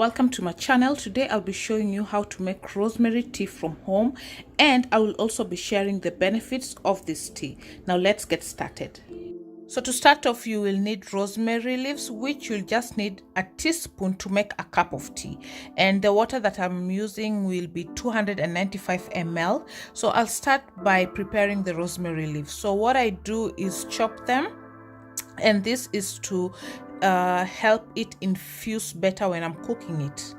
Welcome to my channel. Today I'll be showing you how to make rosemary tea from home, and I will also be sharing the benefits of this tea. Now let's get started. So to start off, you will need rosemary leaves, which you'll just need a teaspoon to make a cup of tea. And the water that I'm using will be 295 ml. So I'll start by preparing the rosemary leaves. So what I do is chop them, and this is to help it infuse better when I'm cooking it.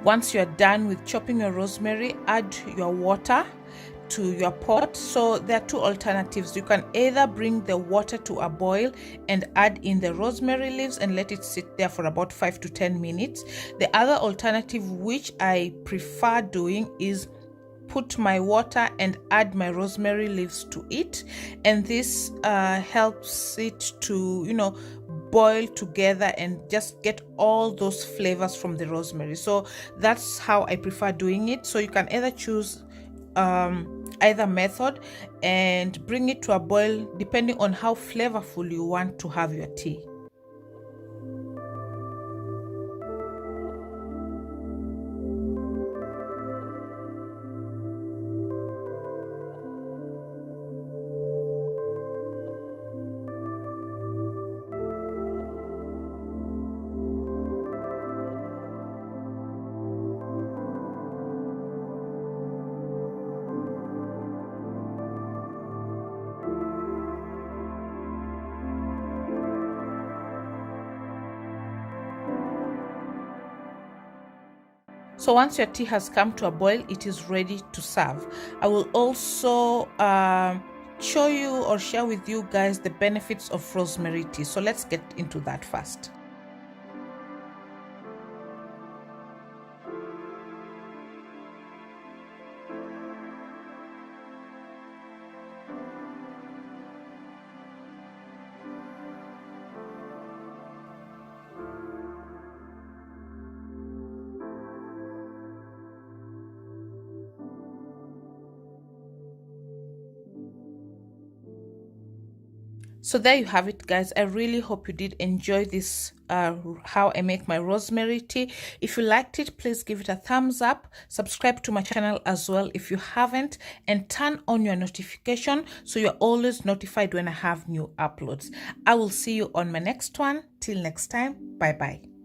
Once you're done with chopping your rosemary, add your water to your pot. So there are two alternatives. You can either bring the water to a boil and add in the rosemary leaves and let it sit there for about 5 to 10 minutes. The other alternative, which I prefer doing, is put my water and add my rosemary leaves to it, and this helps it to boil together and just get all those flavors from the rosemary. So that's how I prefer doing it. So you can either choose either method and bring it to a boil depending on how flavorful you want to have your tea. So once your tea has come to a boil, it is ready to serve. I will also show you or share with you guys the benefits of rosemary tea. So let's get into that first. So there you have it, guys. I really hope you did enjoy this how I make my rosemary tea. If you liked it, please give it a thumbs up, subscribe to my channel as well if you haven't, and turn on your notification so you're always notified when I have new uploads. I will see you on my next one. Till next time, bye bye.